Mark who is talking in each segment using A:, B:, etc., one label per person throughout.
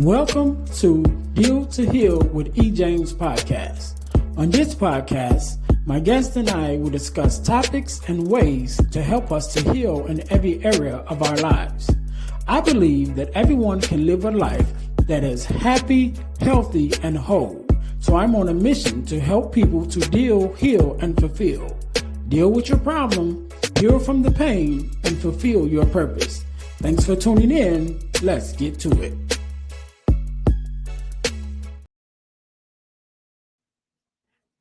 A: Welcome to Deal to Heal with E. James podcast. On this podcast, my guest and I will discuss topics and ways to help us to heal in every area of our lives. I believe that everyone can live a life that is happy, healthy, and whole. So I'm on a mission to help people to deal, heal, and fulfill. Deal with your problem, heal from the pain, and fulfill your purpose. Thanks for tuning in. Let's get to it.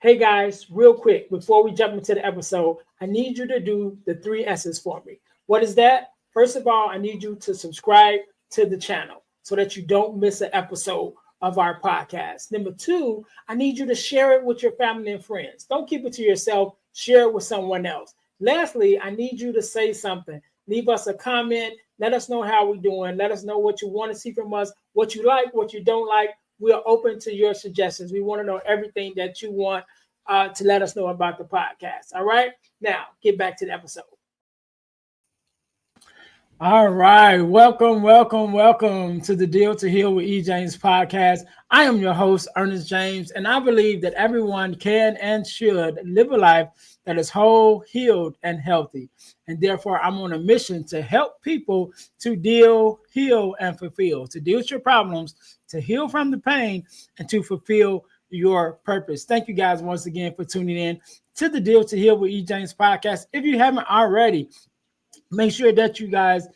A: Hey guys, real quick, before we jump into the episode, I need you to do the 3 S's for me. What is that? First of all, I need you to subscribe to the channel so that you don't miss an episode of our podcast. Number 2, I need you to share it with your family and friends. Don't keep it to yourself. Share it with someone else. Lastly, I need you to say something. Leave us a comment. Let us know how we're doing. Let us know what you want to see from us, what you like, what you don't like. We are open to your suggestions. We want to know everything that you want to let us know about the podcast. All right. Now, get back to the episode. All right. Welcome to the Deal to Heal with E. James podcast. I am your host, Earnest James, and I believe that everyone can and should live a life that is whole, healed, and healthy. And therefore, I'm on a mission to help people to deal, heal, and fulfill, to deal with your problems, to heal from the pain, and to fulfill your purpose. Thank you guys once again for tuning in to the Deal to Heal with E. James podcast. If you haven't already, make sure that you guys,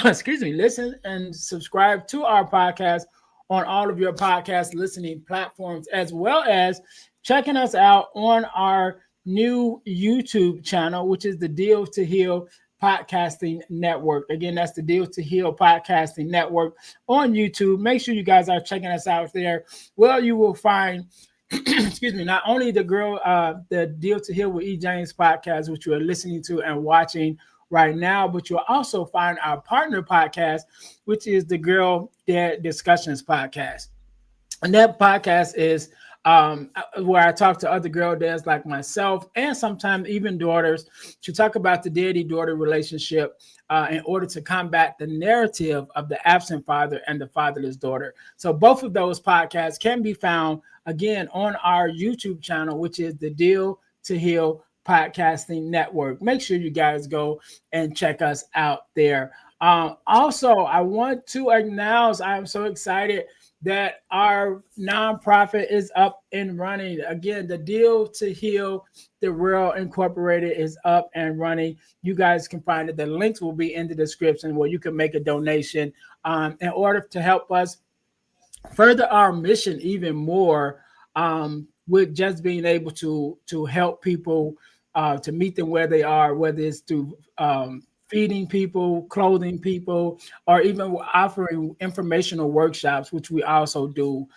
A: listen and subscribe to our podcast on all of your podcast listening platforms, as well as checking us out on our new YouTube channel, which is the Deal to Heal Podcasting Network. Again, that's the Deal to Heal Podcasting Network on YouTube. Make sure you guys are checking us out there. Well, you will find, not only the Deal to Heal with E. James podcast, which you are listening to and watching right now, but you'll also find our partner podcast, which is the Girl Dad Discussions podcast. And that podcast is where I talk to other girl dads like myself and sometimes even daughters to talk about the daddy-daughter relationship in order to combat the narrative of the absent father and the fatherless daughter. So both of those podcasts can be found, again, on our YouTube channel, which is the Deal to Heal Podcasting Network. Make sure you guys go and check us out there. Also, I want to announce, I'm so excited that our nonprofit is up and running. Again, the Deal to Heal the World Incorporated is up and running. You guys can find it. The links will be in the description where you can make a donation in order to help us further our mission even more with just being able to help people to meet them where they are, whether it's through feeding people, clothing people, or even offering informational workshops, which we also do,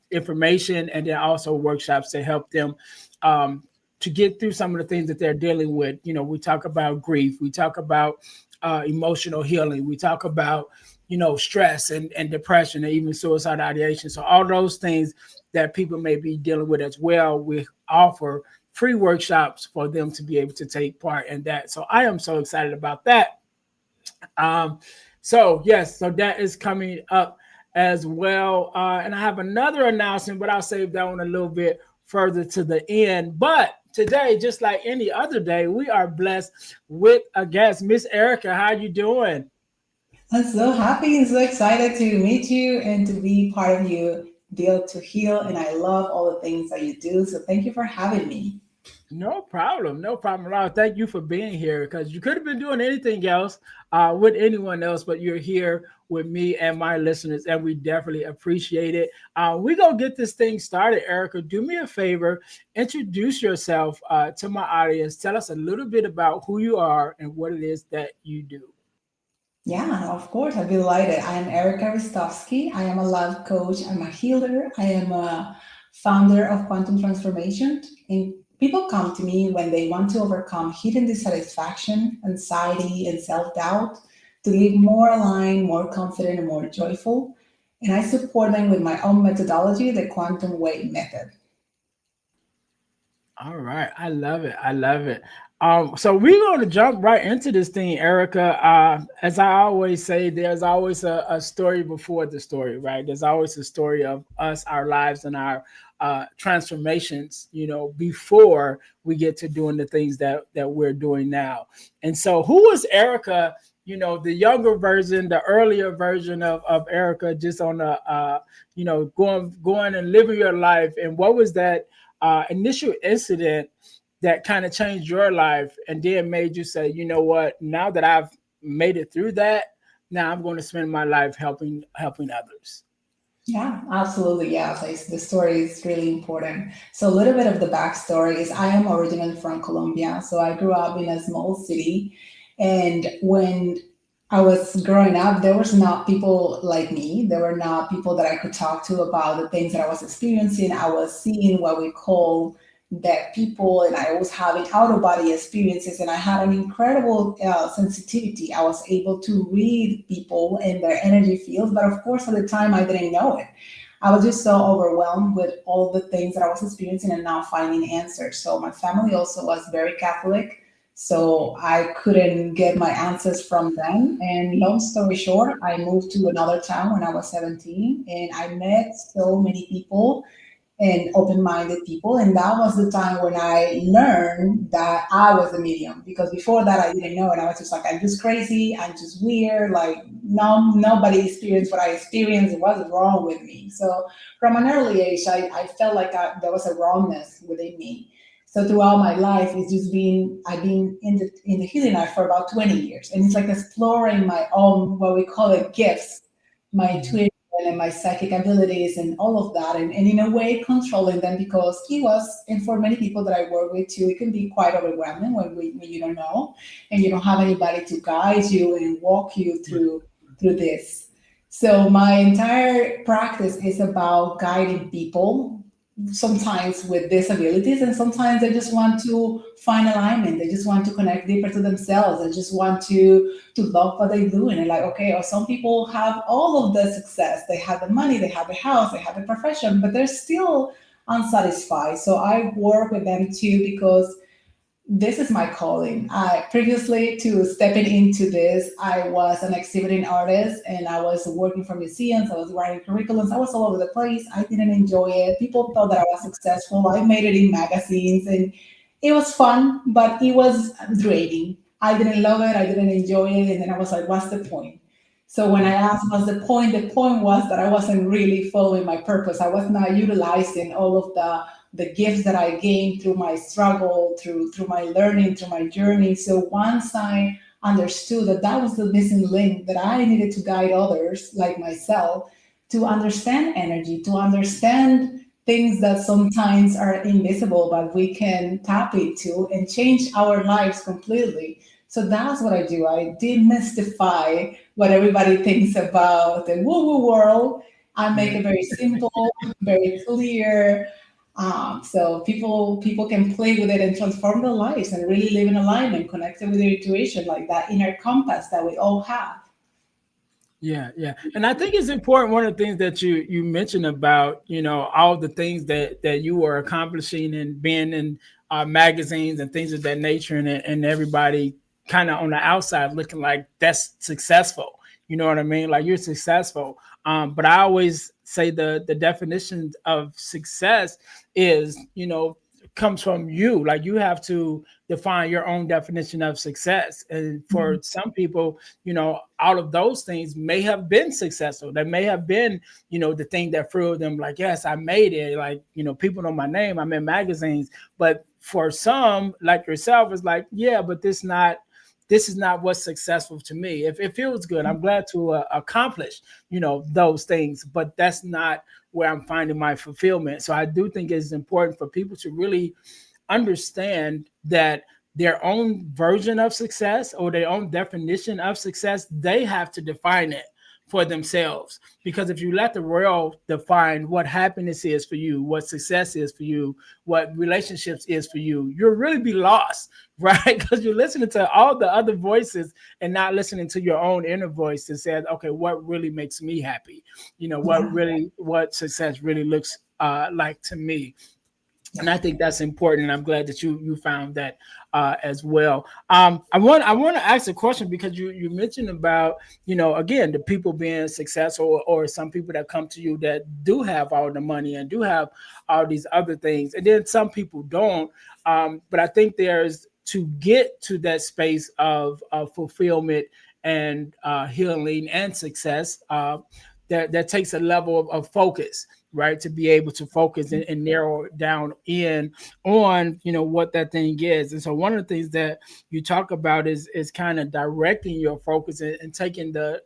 A: information and then also workshops to help them to get through some of the things that they're dealing with. You know, we talk about grief, we talk about emotional healing, we talk about, stress and depression and even suicide ideation. So all those things that people may be dealing with as well, we offer free workshops for them to be able to take part in that. So I am so excited about that. So that is coming up as well. And I have another announcement, but I'll save that one a little bit further to the end. But today, just like any other day, we are blessed with a guest. Miss Erika, how you doing?
B: I'm so happy and so excited to meet you and to be part of you Deal to Heal. And I love all the things that you do. So thank you for having me.
A: No problem at all. Thank you for being here, because you could have been doing anything else with anyone else, but you're here with me and my listeners, and we definitely appreciate it. We're going to get this thing started. Erika, do me a favor, introduce yourself to my audience. Tell us a little bit about who you are and what it is that you do.
B: Yeah, of course. I'd be delighted. I am Erika Ristovski. I am a life coach. I'm a healer. I am a founder of Quantum Transformation. And people come to me when they want to overcome hidden dissatisfaction, anxiety, and self-doubt to live more aligned, more confident, and more joyful. And I support them with my own methodology, the Quantum Way method.
A: All right. I love it. So we're going to jump right into this thing, Erica. As I always say, there's always a story before the story, right? There's always a story of us, our lives, and our transformations, before we get to doing the things that we're doing now. And so, who was Erica? The younger version, the earlier version of Erica, just on going and living your life. And what was that initial incident that kind of changed your life and then made you say, you know what, now that I've made it through that, now I'm going to spend my life helping others.
B: Yeah, absolutely. Yeah, so the story is really important. So a little bit of the backstory is I am originally from Colombia. So I grew up in a small city. And when I was growing up, there was not people like me. There were not people that I could talk to about the things that I was experiencing. I was seeing what we call dead people, and I was having out of body experiences. And I had an incredible sensitivity. I was able to read people and their energy fields, but of course, at the time, I didn't know it. I was just so overwhelmed with all the things that I was experiencing and not finding answers. So my family also was very Catholic. So I couldn't get my answers from them. And long story short, I moved to another town when I was 17, and I met so many people and open-minded people, and that was the time when I learned that I was a medium, because before that I didn't know, and I was just like, I'm just crazy, I'm just weird, like no, nobody experienced what I experienced. It was wrong with me. So from an early age, I felt like there was a wrongness within me. So throughout my life, it's just been I've been in the healing life for about 20 years, and it's like exploring my own, what we call it, gifts, my
A: Mhm.
B: intuition and my psychic abilities and all of that, and in a way controlling them, because it was, and for many people that I work with too, it can be quite overwhelming when you don't know and you don't have anybody to guide you and walk you through this. So my entire practice is about guiding people, sometimes with disabilities, and sometimes they just want to find alignment, they just want to connect deeper to themselves, they just want to love what they do. And like, okay, or some people have all of the success, they have the money, they have the house, they have the profession, but they're still unsatisfied. So I work with them too, because this is my calling. I previously, to stepping into this, I was an exhibiting artist, and I was working for museums. I was writing curriculums. I was all over the place. I didn't enjoy it. People thought that I was successful. I made it in magazines, and it was fun, but it was draining. I didn't love it. I didn't enjoy it. And then I was like, what's the point? So when I asked what's the point was that I wasn't really following my purpose. I was not utilizing all of the gifts that I gained through my struggle, through my learning, through my journey. So once I understood that that was the missing link, that I needed to guide others like myself to understand energy, to understand things that sometimes are invisible, but we can tap into and change our lives completely. So that's what I do. I demystify what everybody thinks about the woo-woo world. I make it very simple, very clear, so people can play with it and transform their lives and really live in alignment, connected with their intuition, like that inner compass that we all have.
A: Yeah, yeah, and I think it's important. One of the things that you mentioned about all the things that you were accomplishing and being in magazines and things of that nature, and everybody kind of on the outside looking like that's successful. You know what I mean? Like you're successful. But I always say the definition of success is comes from you. Like you have to define your own definition of success, and for some people all of those things may have been successful. That may have been, the thing that thrilled them. Like, yes, I made it. Like, people know my name. I'm in magazines. But for some, like yourself, it's like, yeah, but this is not what's successful to me. If it feels good, I'm glad to accomplish, those things. But that's not where I'm finding my fulfillment. So I do think it's important for people to really understand that their own version of success or their own definition of success, they have to define it for themselves. Because if you let the world define what happiness is for you, what success is for you, what relationships is for you, you'll really be lost, right? Because you're listening to all the other voices and not listening to your own inner voice that says, okay, what really makes me happy?
B: Yeah,
A: What success really looks like to me. And I think that's important. And I'm glad that you found that as well. I want to ask a question because you mentioned about, again, the people being successful, or some people that come to you that do have all the money and do have all these other things, and then some people don't. But I think there's, to get to that space of fulfillment and healing and success, that takes a level of focus, right? To be able to focus and narrow down in on, what that thing is. And so one of the things that you talk about is kind of directing your focus and taking the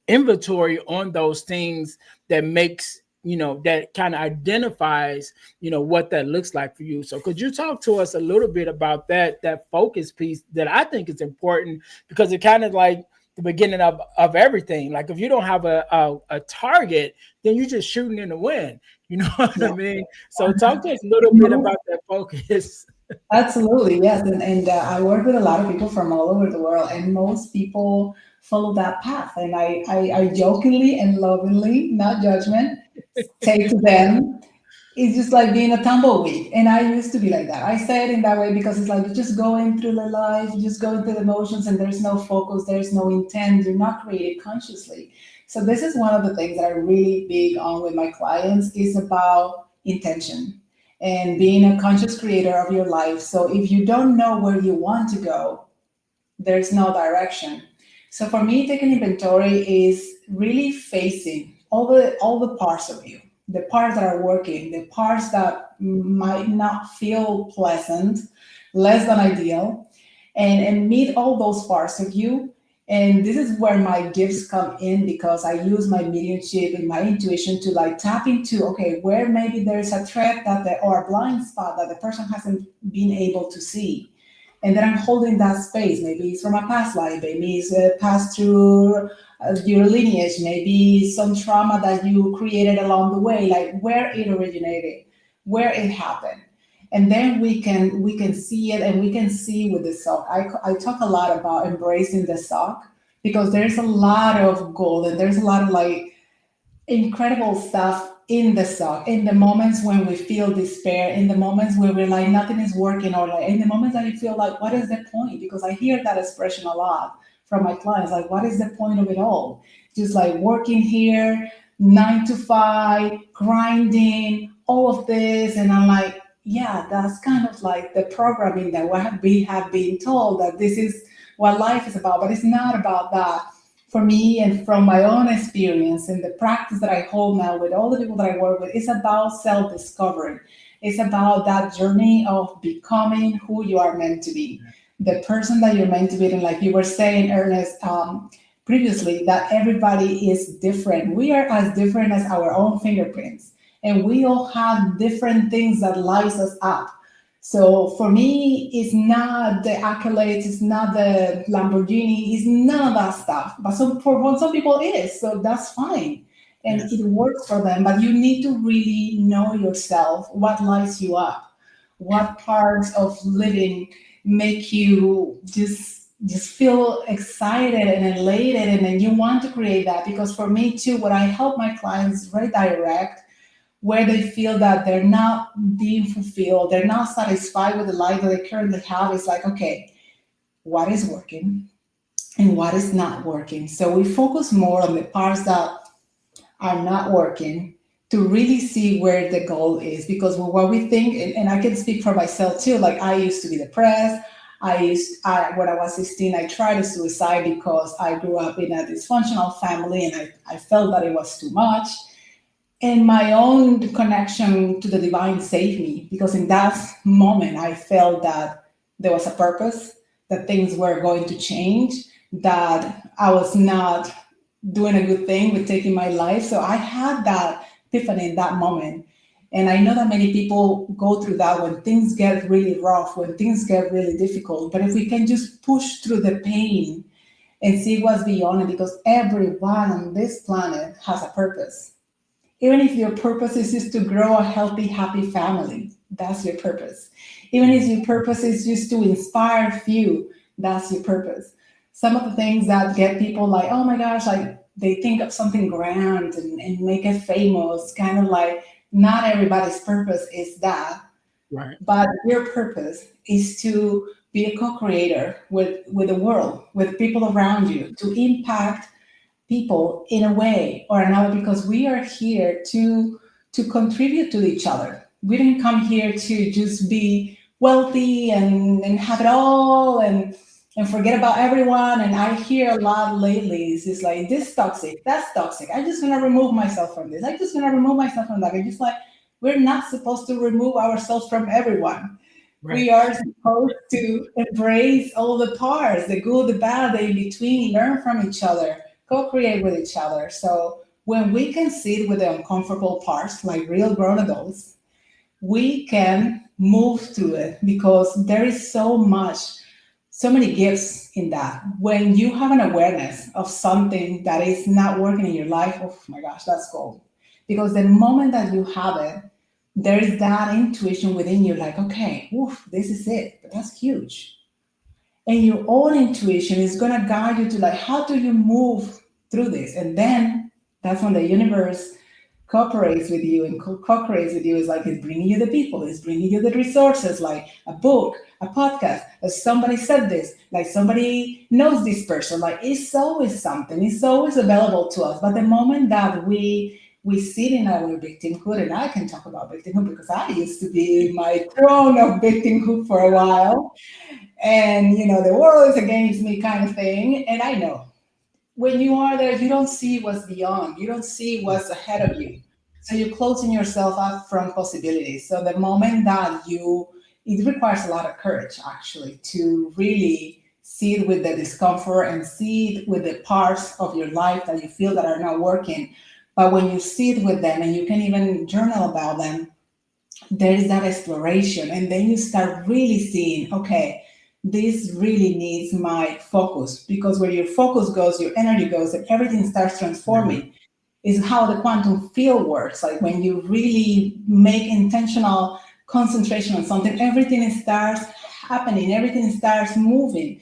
A: inventory on those things that makes, that kind of identifies, what that looks like for you. So could you talk to us a little bit about that focus piece that I think is important, because it kind of like the beginning of everything. Like if you don't have a target, then you're just shooting in the wind. You know what I
B: Yeah.
A: mean? So talk to us a little bit about that focus.
B: Absolutely, yes. And I work with a lot of people from all over the world, and most people follow that path. And I jokingly and lovingly, not judgment, say to them, it's just like being a tumbleweed. And I used to be like that. I say it in that way because it's like you're just going through the life, just going through the motions, and there's no focus, there's no intent, you're not created consciously. So this is one of the things that I'm really big on with my clients is about intention and being a conscious creator of your life. So if you don't know where you want to go, there's no direction. So for me, taking inventory is really facing all the parts of you, the parts that are working, the parts that might not feel pleasant, less than ideal, and meet all those parts of you. And this is where my gifts come in because I use my mediumship and my intuition to like tap into, okay, where maybe there's a thread or a blind spot that the person hasn't been able to see. And then I'm holding that space. Maybe it's from a past life, maybe it's passed through your lineage, maybe some trauma that you created along the way, like where it originated, where it happened. And then we can see it, and we can see with the sock. I talk a lot about embracing the sock because there's a lot of gold and there's a lot of like incredible stuff in the sock, in the moments when we feel despair, in the moments where we're like nothing is working, or like in the moments that you feel like what is the point, because I hear that expression a lot from my clients, like what is the point of it all, just like working here 9 to 5, grinding all of this. And I'm like, yeah, that's kind of like the programming that we have been told that this is what life is about, but it's not about that. For me, and from my own experience and the practice that I hold now with all the people that I work with, it's about self-discovery. It's about that journey of becoming who you are meant to be, the person that you're meant to be. And like you were saying, Ernest, previously, that everybody is different. We are as different as our own fingerprints, and we all have different things that lights us up. So for me, it's not the accolades, it's not the Lamborghini, it's none of that stuff. But for some people it is, so that's fine. And
A: Yeah.
B: it works for them. But you need to really know yourself, what lights you up, what parts of living make you just feel excited and elated, and then you want to create that. Because for me too, what I help my clients redirect where they feel that they're not being fulfilled, they're not satisfied with the life that they currently have. It's like, okay, what is working and what is not working? So we focus more on the parts that are not working to really see where the goal is. Because what we think, and I can speak for myself too, like I used to be depressed. When I was 16, I tried to suicide because I grew up in a dysfunctional family and I felt that it was too much. And my own connection to the divine saved me because in that moment I felt that there was a purpose, that things were going to change, that I was not doing a good thing with taking my life. So I had that epiphany in that moment. And I know that many people go through that when things get really rough, when things get really difficult. But if we can just push through the pain and see what's beyond it, because everyone on this planet has a purpose. Even if your purpose is just to grow a healthy, happy family, that's your purpose. Even if your purpose is just to inspire a few, that's your purpose. Some of the things that get people like, oh my gosh, like they think of something grand and make it famous, kind of like Not everybody's purpose is that,
A: Right.
B: but your purpose is to be a co-creator with the world, with people around you, to impact people in a way or another, because we are here to contribute to each other. We didn't come here to just be wealthy and have it all and forget about everyone. And I hear a lot lately, it's just like, this toxic, that's toxic, I just want to remove myself from this, I just want to remove myself from that. I just like, we're not supposed to remove ourselves from everyone.
A: Right.
B: We are supposed to embrace all the parts, the good, the bad, the in between, learn from each other, co create with each other. So when we can sit with the uncomfortable parts like real grown adults, we can move through it because there is so much, so many gifts in that. When you have an awareness of something that is not working in your life, oh my gosh, that's gold. Because the moment that you have it, there is that intuition within you, like, okay, oof, this is it. But that's huge. And your own intuition is going to guide you to, like, how do you move through this? And then that's when the universe cooperates with you and co-creates with you. Is like, it's bringing you the people, it's bringing you the resources, like a book, a podcast, somebody said this, like somebody knows this person, like it's always something, it's always available to us. But the moment that we sit in our victimhood, and I can talk about victimhood because I used to be in my throne of victimhood for a while, and the world is against me kind of thing. And I know when you are there, you don't see what's beyond, you don't see what's ahead of you. So you're closing yourself up from possibilities. So the moment that it requires a lot of courage actually to really see it with the discomfort and see it with the parts of your life that you feel that are not working. But when you see it with them and you can even journal about them, there is that exploration. And then you start really seeing, okay, this really needs my focus, because where your focus goes, your energy goes, and everything starts
A: Mhm.
B: transforming. Is how the quantum field works. Like when you really make intentional concentration on something, everything starts happening, everything starts moving.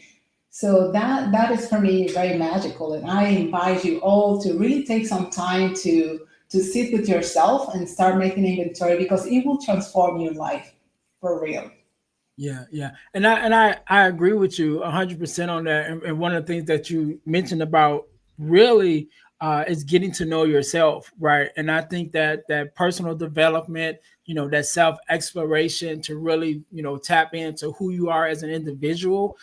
B: So that is for me very magical, and I invite you all to really take some time to sit with yourself and start making inventory, because it will transform your life for real.
A: Yeah, yeah, and I agree with you 100% on that. And one of the things that you mentioned about really is getting to know yourself, right? And I think that that personal development, that self exploration to really, tap into who you are as an individual,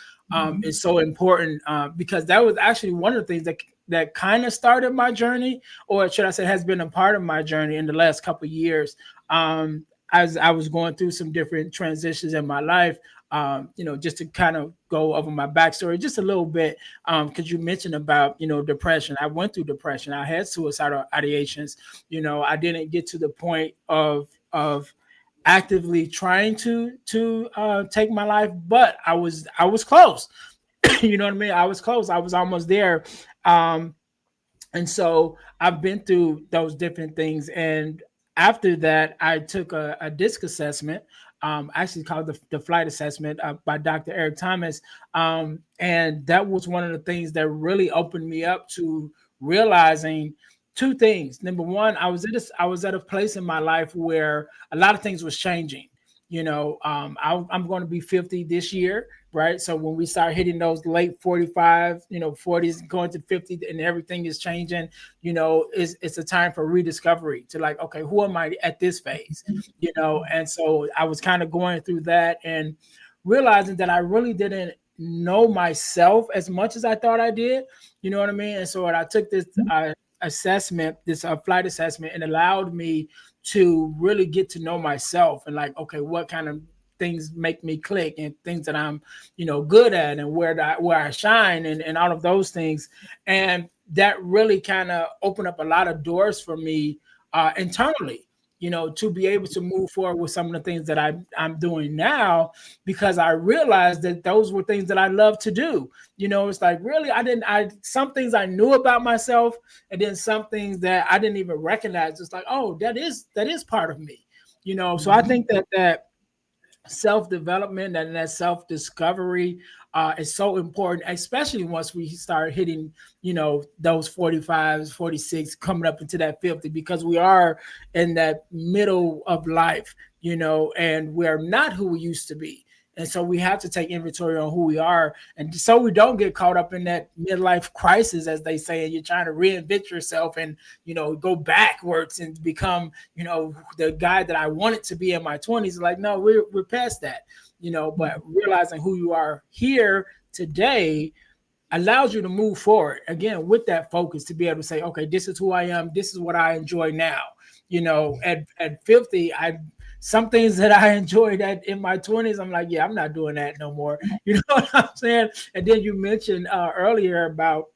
A: is so important, because that was actually one of the things that kind of started my journey, or should I say, has been a part of my journey in the last couple of years. As I was going through some different transitions in my life, just to kind of go over my backstory just a little bit, because you mentioned about, depression. I went through depression. I had suicidal ideations. I didn't get to the point of actively trying to take my life, but I was close. You know what I mean? I was close. I was almost there. Um, and so I've been through those different things. And after that, I took a disc assessment, actually called the flight assessment, by Dr. Eric Thomas. And that was one of the things that really opened me up to realizing two things. Number one, I was at a place in my life where a lot of things was changing. I'm going to be 50 this year, right? So when we start hitting those late 45, 40s, going to 50, and everything is changing, it's a time for rediscovery, to like, okay, who am I at this phase? And so I was kind of going through that and realizing that I really didn't know myself as much as I thought I did. You know what I mean? And so when I took this assessment, this flight assessment, and allowed me to really get to know myself and like, okay, what kind of things make me click, and things that I'm, good at, and where I shine, and all of those things. And that really kind of opened up a lot of doors for me, internally, to be able to move forward with some of the things that I'm doing now, because I realized that those were things that I love to do. It's like, really, I some things I knew about myself, and then some things that I didn't even recognize. It's like, oh, that is part of me. So I think that self-development and that self-discovery is so important, especially once we start hitting, those 45s, 46, coming up into that 50, because we are in that middle of life, and we're not who we used to be. And so we have to take inventory on who we are. And so we don't get caught up in that midlife crisis, as they say, and you're trying to reinvent yourself and, go backwards and become, the guy that I wanted to be in my 20s. Like, no, we're past that, but realizing who you are here today allows you to move forward again with that focus to be able to say, okay, this is who I am. This is what I enjoy now. At 50, some things that I enjoyed in my 20s, I'm like, yeah, I'm not doing that no more. You know what I'm saying? And then you mentioned earlier about,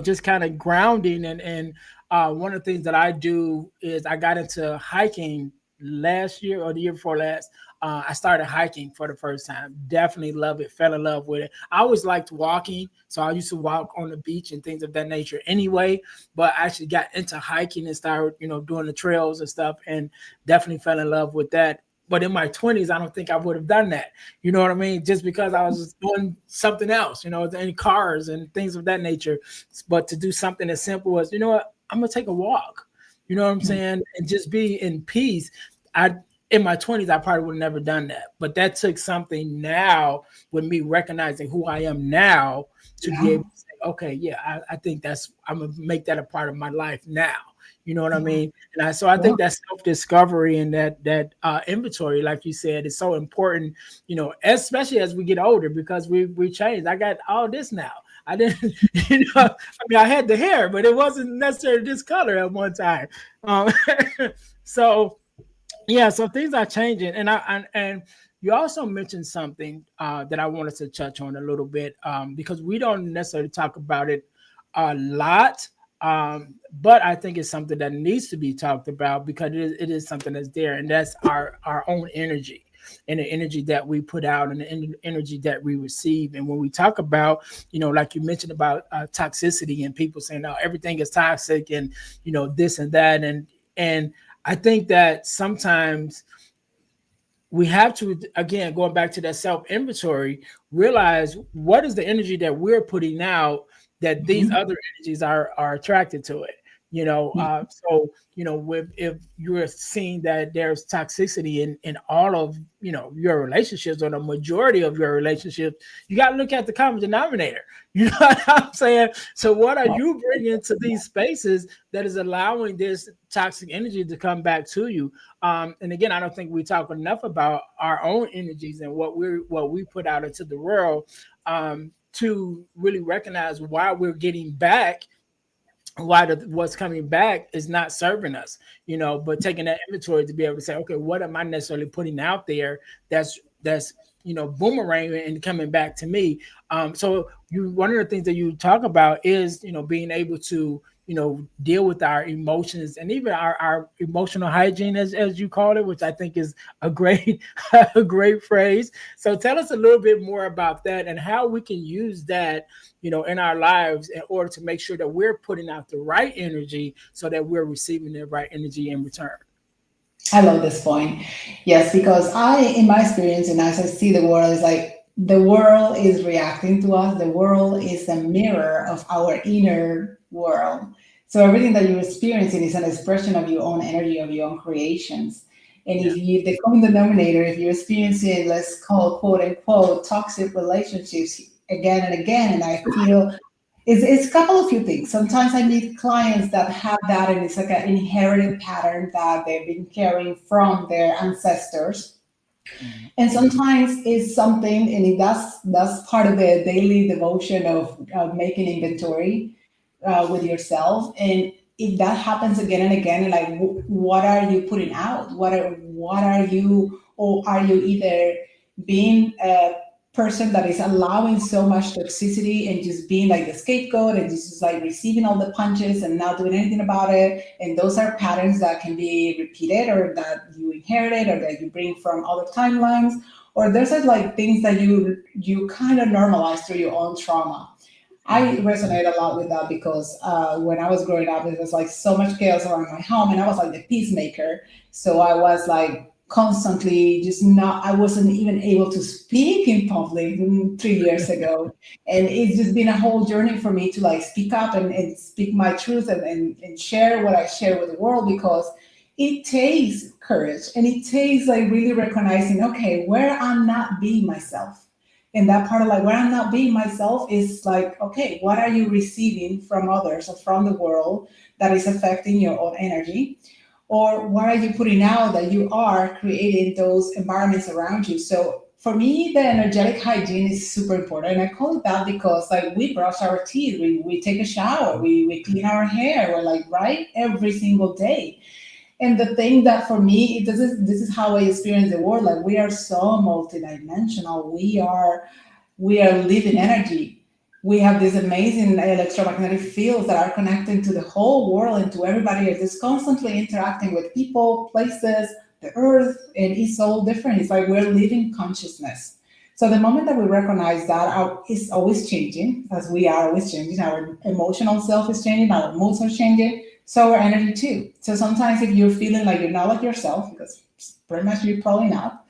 A: just kind of grounding, and one of the things that I do is I got into hiking last year or the year before last. I started hiking for the first time. Definitely love it. Fell in love with it. I always liked walking, so I used to walk on the beach and things of that nature anyway. But I actually got into hiking and started, doing the trails and stuff, and definitely fell in love with that. But in my 20s, I don't think I would have done that. You know what I mean? Just because I was doing something else, in cars and things of that nature. But to do something as simple as, you know what, I'm gonna take a walk. You know what I'm saying? And just be in peace. I In my 20s, I probably would have never done that. But that took something now with me recognizing who I am now to be
B: Yeah.
A: able to say, okay, yeah, I think I'm gonna make that a part of my life now. You know what I
B: Yeah.
A: mean? So I
B: Yeah.
A: think that self-discovery and that inventory, like you said, is so important, especially as we get older, because we changed. I got all this now. I didn't, I had the hair, but it wasn't necessarily this color at one time. Um, so yeah, so things are changing, and you also mentioned something that I wanted to touch on a little bit, because we don't necessarily talk about it a lot, but I think it's something that needs to be talked about because it is something that's there, and that's our own energy and the energy that we put out and the energy that we receive. And when we talk about, like you mentioned about toxicity and people saying, "Oh, everything is toxic," and this and that, and I think that sometimes we have to, again, going back to that self inventory, realize what is the energy that we're putting out that these
B: Mhm.
A: other energies are attracted to it. So if you're seeing that there's toxicity in all of your relationships or the majority of your relationships, you got to look at the common denominator. You know what I'm saying? So what are you bringing to these spaces that is allowing this toxic energy to come back to you? And again, I don't think we talk enough about our own energies and what we put out into the world, to really recognize why we're getting back, why what's coming back is not serving us, but taking that inventory to be able to say, okay, what am I necessarily putting out there that's boomeranging and coming back to me. So one of the things that you talk about is being able to deal with our emotions and even our emotional hygiene, as you call it, which I think is a great a great phrase. So tell us a little bit more about that and how we can use that in our lives in order to make sure that we're putting out the right energy so that we're receiving the right energy in return.
B: I love this point. Yes, because in my experience, and as I see the world, is like the world is reacting to us. The world is a mirror of our inner world. So everything that you're experiencing is an expression of your own energy, of your own creations. And
A: Yeah.
B: if you, the common denominator, if you're experiencing, let's call quote unquote, toxic relationships again and again, and I feel it's a couple of few things. Sometimes I meet clients that have that, and it's like an inherited pattern that they've been carrying from their ancestors.
A: Mhm.
B: And sometimes it's something, and that's part of the daily devotion of making inventory with yourself. And if that happens again and again, like what are you putting out? What are you, or are you either being a person that is allowing so much toxicity and just being like the scapegoat and just like receiving all the punches and not doing anything about it? And those are patterns that can be repeated, or that you inherited, or that you bring from other timelines, or there's like things that you kind of normalize through your own trauma. I
A: Mhm.
B: resonate a lot with that because when I was growing up, it was like so much chaos around my home, and I was like the peacemaker. So I was like constantly just not, I wasn't even able to speak in public 3 years ago. And it's just been a whole journey for me to like speak up and speak my truth and share what I share with the world, because it takes courage and it takes like really recognizing, okay, where I'm not being myself. And that part of like where I'm not being myself is like, okay, what are you receiving from others or from the world that is affecting your own energy? Or what are you putting out that you are creating those environments around you? So for me, the energetic hygiene is super important. And I call it that because like we brush our teeth, we take a shower, we clean our hair, we're like, right, every single day. And the thing that for me, this is how I experience the world. Like we are so multidimensional. We are living energy. We have these amazing electromagnetic fields that are connecting to the whole world and to everybody. It's just constantly interacting with people, places, the earth, and it's all different. It's like we're living consciousness. So the moment that we recognize that it's always changing, as we are always changing, our emotional self is changing, our moods are changing, so our energy too. So sometimes if you're feeling like you're not like yourself, because pretty much you're probably not,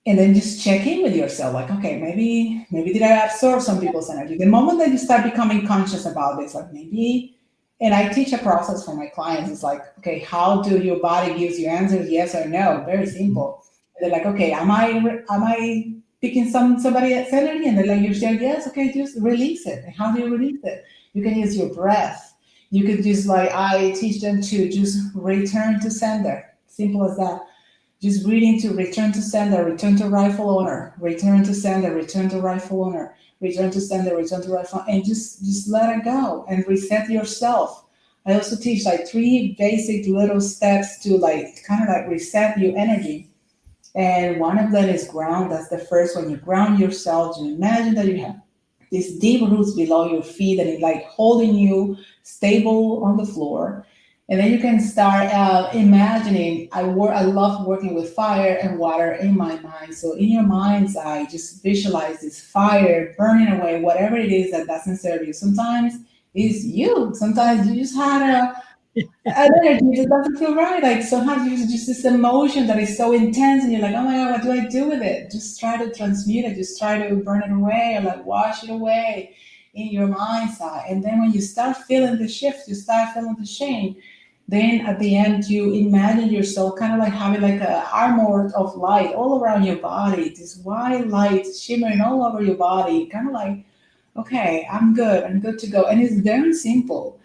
B: and then just check in with yourself like, okay, maybe did I absorb some people's energy? The moment that you start becoming conscious about this, like maybe, and I teach a process for my clients. It's like, okay, how do your body gives you answers, yes or no? Very simple. And they're like, okay, am I picking somebody else's energy? And they're like, you say yes, okay, just release it. And how do you release it? You can use your breath. You could just like, I teach them to just return to sender. Simple as that. Just reading to return to sender, return to rightful owner, return to sender, return to rightful owner, return to sender, return to rightful, and just let it go and reset yourself. I also teach like 3 basic little steps to like kind of like reset your energy. And one of them is ground. That's the first one. You ground yourself. You imagine that you have these deep roots below your feet and it like holding you stable on the floor. And then you can start imagining. I love working with fire and water in my mind. So in your mind's eye, just visualize this fire burning away whatever it is that doesn't serve you. Sometimes it's you. Sometimes you just had an energy that doesn't feel right. Like sometimes you just this emotion that is so intense, and you're like, oh my god, what do I do with it? Just try to transmute it. Just try to burn it away, or like wash it away in your mind's eye. And then when you start feeling the shift, you start feeling the change. Then at the end, you imagine yourself kind of like having like a armor of light all around your body, this white light shimmering all over your body, kind of like, okay, I'm good to go. And it's very simple.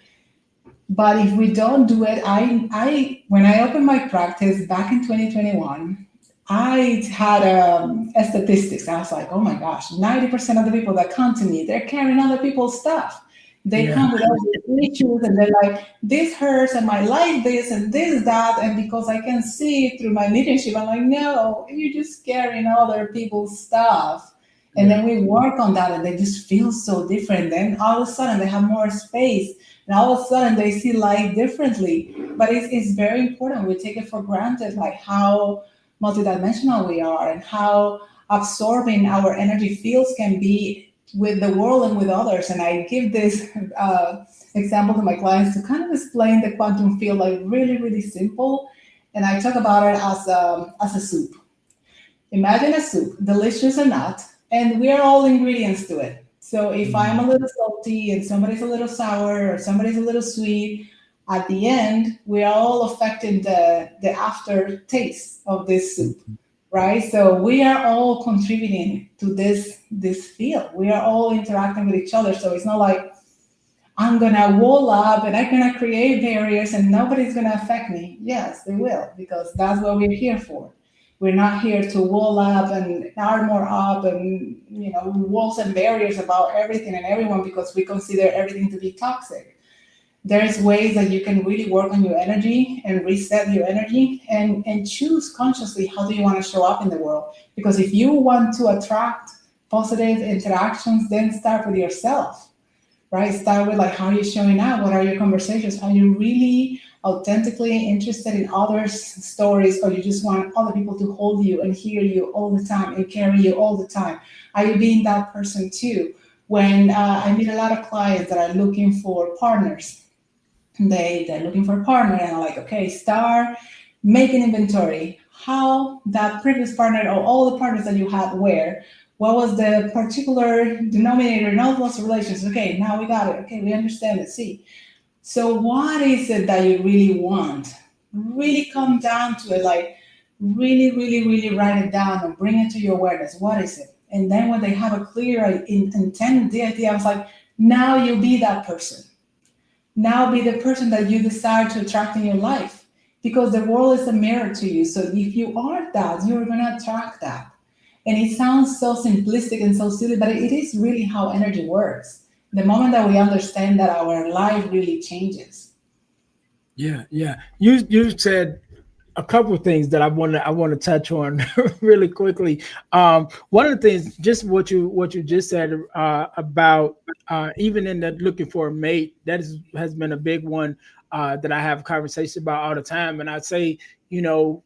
B: But if we don't do it, I when I opened my practice back in 2021, I had a statistics. I was like, oh my gosh, 90% of the people that come to me, they're carrying other people's stuff. They
A: Yeah.
B: come with all these issues and they're like, this hurts and I like this and this, that. And because I can see it through my leadership, I'm like, no, you're just carrying other people's stuff. And
A: Yeah.
B: then we work on that and they just feel so different. Then all of a sudden they have more space and all of a sudden they see life differently. But it's very important. We take it for granted, like how multidimensional we are and how absorbing our energy fields can be with the world and with others. And I give this example to my clients to kind of explain the quantum field like really, really simple. And I talk about it as a soup. Imagine a soup, delicious or not, and we are all ingredients to it. So if I'm a little salty and somebody's a little sour or somebody's a little sweet, at the end, we are all affecting the aftertaste of this soup, right? So we are all contributing to this field. We are all interacting with each other. So it's not like I'm gonna wall up and I'm gonna create barriers and nobody's gonna affect me. Yes, they will, because that's what we're here for. We're not here to wall up and armor up and walls and barriers about everything and everyone because we consider everything to be toxic. There's ways that you can really work on your energy and reset your energy and choose consciously how do you want to show up in the world. Because if you want to attract positive interactions, then start with yourself, right? Start with like how are you showing up? What are your conversations? Are you really authentically interested in others' stories, or you just want other people to hold you and hear you all the time and carry you all the time? Are you being that person too? When I meet a lot of clients that are looking for partners, they're looking for a partner, and I'm like, okay, start making inventory. how that previous partner or all the partners that you had were. What was the particular denominator in all those relations? Okay, now we got it. Okay, we understand it. See, so what is it that you really want? Really come down to it, like really, really, really write it down and bring it to your awareness. What is it? And then when they have a clear intent, the idea, I was like, now you be that person. Now be the person that you desire to attract in your life. Because the world is a mirror to you. So if you are that, you're gonna attract that. And it sounds so simplistic and so silly, but it is really how energy works. The moment that we understand that, our life really changes.
A: Yeah, yeah. You said a couple of things that I want to touch on really quickly. One of the things, just what you just said about even in the looking for a mate, has been a big one that I have conversations about all the time. And I'd say, you know,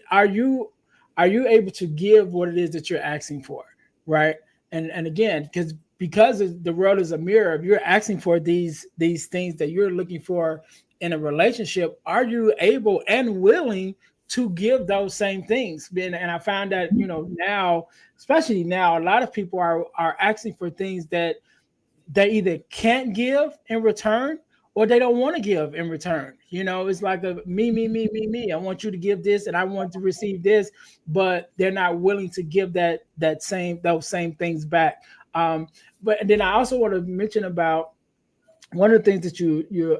A: are you able to give what it is that you're asking for, right? And again, because the world is a mirror, if you're asking for these things that you're looking for in a relationship, are you able and willing to give those same things? And I found that, now, especially now, a lot of people are asking for things that they either can't give in return or they don't want to give in return. It's like a me, me, me, me, me. I want you to give this and I want to receive this, but they're not willing to give those same things back. But then I also want to mention about one of the things that you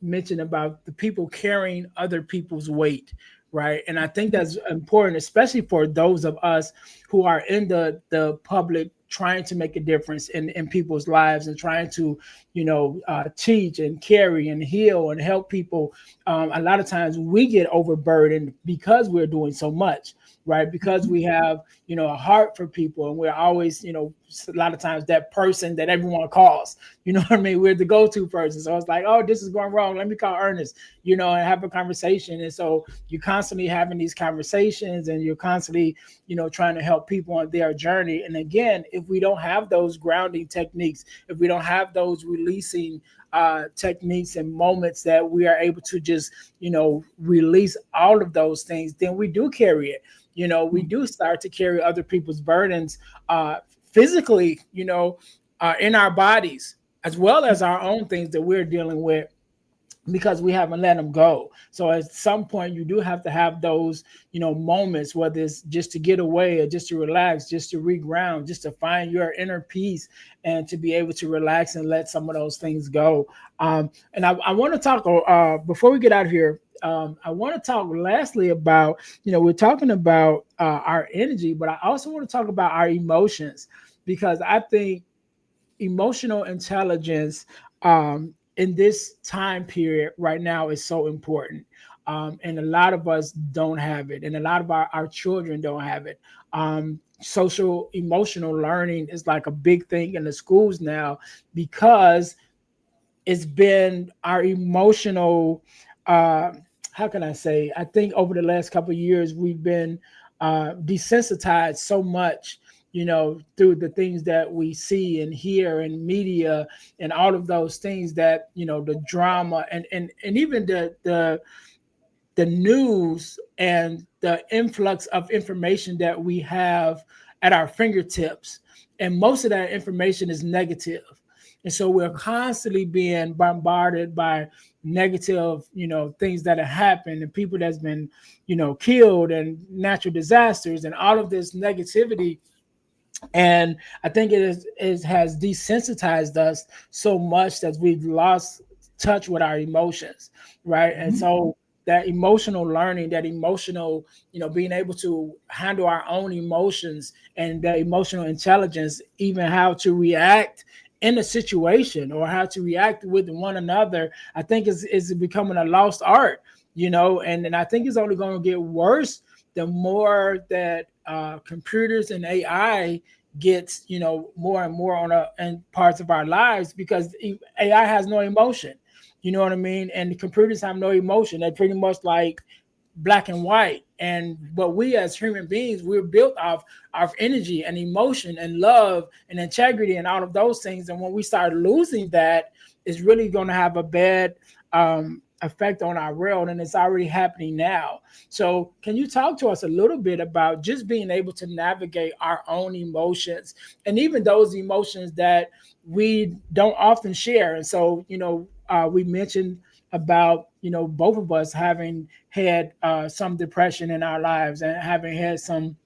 A: mentioned about the people carrying other people's weight, right? And I think that's important, especially for those of us who are in the public, trying to make a difference in people's lives and trying to teach and carry and heal and help people. A lot of times we get overburdened because we're doing so much, right? Because we have a heart for people, and we're always a lot of times that person that everyone calls. You know what I mean? We're the go-to person. So it's like, oh, this is going wrong. Let me call Ernest, and have a conversation. And so you're constantly having these conversations, and you're constantly, trying to help people on their journey. And again, if we don't have those grounding techniques, if we don't have those releasing techniques and moments that we are able to just, release all of those things, then we do carry it. We do start to carry other people's burdens physically, in our bodies, as well as our own things that we're dealing with, because we haven't let them go. So at some point you do have to have those, moments, whether it's just to get away or just to relax, just to reground, just to find your inner peace and to be able to relax and let some of those things go. And I want to talk before we get out of here. I want to talk lastly about, we're talking about our energy, but I also want to talk about our emotions, because I think emotional intelligence in this time period right now is so important. And a lot of us don't have it, and a lot of our children don't have it. Social emotional learning is like a big thing in the schools now, because it's been our emotional, uh, how can I say, I think over the last couple of years we've been desensitized so much, through the things that we see and hear in media and all of those things, that the drama and even the news and the influx of information that we have at our fingertips. And most of that information is negative. And so we're constantly being bombarded by negative, things that have happened, and people that's been, killed, and natural disasters and all of this negativity. And I think it has desensitized us so much that we've lost touch with our emotions, right? And so that emotional learning, that emotional, being able to handle our own emotions, and the emotional intelligence, even how to react in a situation or how to react with one another, I think is becoming a lost art, and I think it's only going to get worse the more that computers and AI gets, more and more in parts of our lives, because AI has no emotion. You know what I mean? And the computers have no emotion. They're pretty much like black and white. And but we as human beings, we're built of energy and emotion and love and integrity and all of those things. And when we start losing that, it's really going to have a bad effect on our world, and it's already happening now. So can you talk to us a little bit about just being able to navigate our own emotions, and even those emotions that we don't often share? And so, we mentioned about, both of us having had some depression in our lives and having had some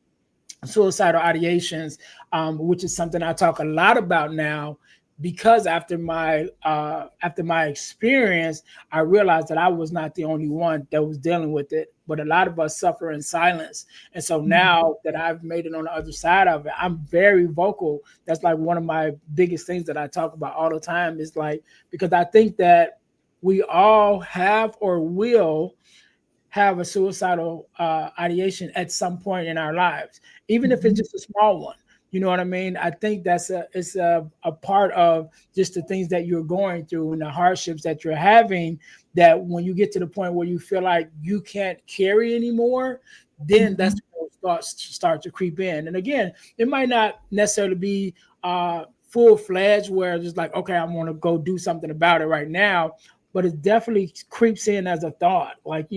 A: suicidal ideations, which is something I talk a lot about now, because after my experience, I realized that I was not the only one that was dealing with it, but a lot of us suffer in silence. And so now that I've made it on the other side of it, I'm very vocal. That's like one of my biggest things that I talk about all the time, is like, because I think that we all have or will have a suicidal ideation at some point in our lives, even if it's
B: Mhm.
A: just a small one. You know what I mean? I think it's a part of just the things that you're going through and the hardships that you're having. That when you get to the point where you feel like you can't carry anymore, then that's
B: Mhm.
A: when it start to creep in. And again, it might not necessarily be full fledged where it's just like, okay, I want to go do something about it right now, but it definitely creeps in as a thought, like,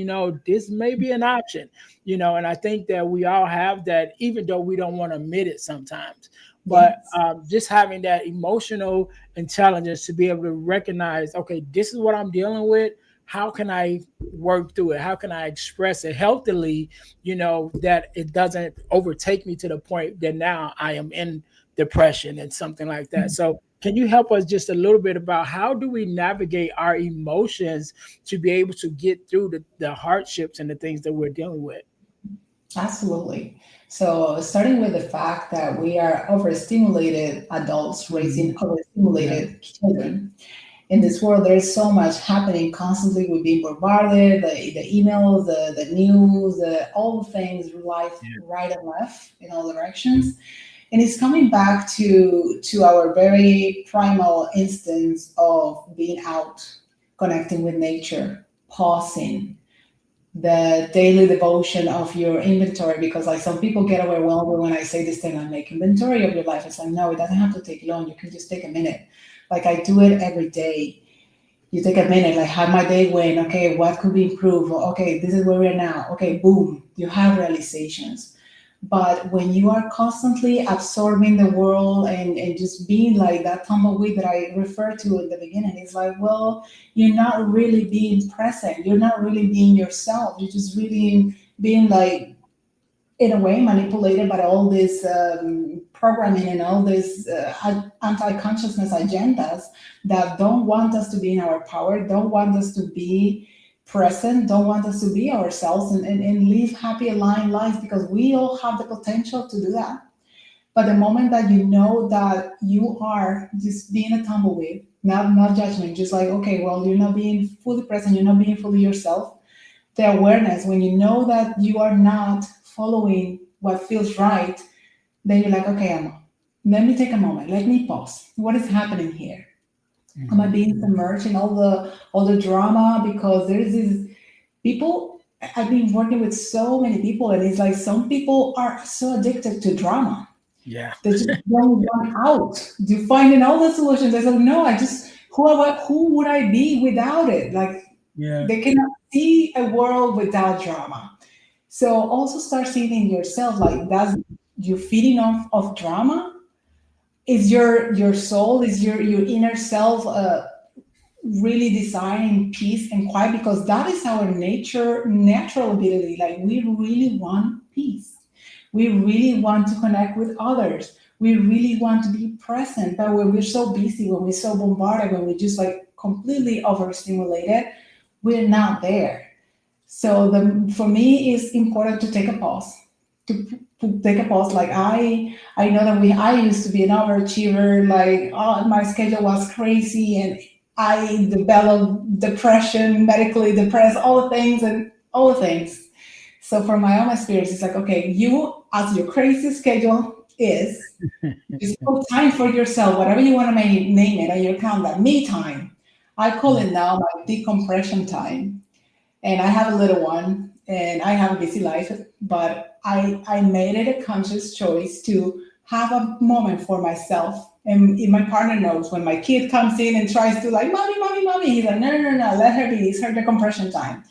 A: this may be an option. And I think that we all have that, even though we don't want to admit it sometimes. But
B: Yes.
A: just having that emotional intelligence to be able to recognize, okay, this is what I'm dealing with. How can I work through it? How can I express it healthily, that it doesn't overtake me to the point that now I am in depression and something like that. So can you help us just a little bit about how do we navigate our emotions to be able to get through the hardships and the things that we're dealing with?
B: Absolutely. So, starting with the fact that we are overstimulated adults raising
A: Mhm. Yeah.
B: overstimulated children. In this world, there is so much happening constantly. We're being bombarded, the emails, the news, all the things, life
A: Yeah.
B: right and left in all directions. And it's coming back to our very primal instance of being out, connecting with nature, pausing, the daily devotion of your inventory, because like some people get overwhelmed when I say this thing, I make inventory of your life. It's like, no, it doesn't have to take long. You can just take a minute. Like I do it every day. You take a minute, like how my day went, okay, what could be improved? Okay, this is where we're now. Okay, boom, you have realizations. But when you are constantly absorbing the world and just being like that tumbleweed that I referred to in the beginning, it's like, well, you're not really being present. You're not really being yourself. You're just really being like, in a way, manipulated by all this programming and all these anti-consciousness agendas that don't want us to be in our power, don't want us to be present, don't want us to be ourselves and live happy aligned lives, because we all have the potential to do that. But the moment that you know that you are just being a tumbleweed, not judgment, just like, okay, well, you're not being fully present, you're not being fully yourself. The awareness, when you know that you are not following what feels right, then you're like, okay, Emma, let me take a moment, let me pause. What is happening here? Am I
A: Mhm.
B: being submerged in all the drama? Because there's these people. I've been working with so many people, and it's like some people are so addicted to drama.
A: Yeah.
B: They just don't want out. You finding all the solutions. They say, no, I just who would I be without it? Like
A: Yeah.
B: they cannot see a world without drama. So also start seeing in yourself, like that's you feeding off of drama. Is your soul, is your inner self really desiring peace and quiet? Because that is our natural ability. Like we really want peace. We really want to connect with others. We really want to be present. But when we're so busy, when we're so bombarded, when we're just like completely overstimulated, we're not there. So for me, it's important to take a pause. To take a pause. Like I know that I used to be an overachiever. Like my schedule was crazy, and I developed depression, medically depressed, all the things and all the things. So from my own experience, it's like, okay, you as your crazy schedule is, just put time for yourself, whatever you want to name it, on your calendar. Me time. I call it now my decompression time, and I have a little one and I have a busy life, but I made it a conscious choice to have a moment for myself. And my partner knows when my kid comes in and tries to like, mommy, mommy, mommy, he's like, no, no, no, no, let her be. It's her decompression time.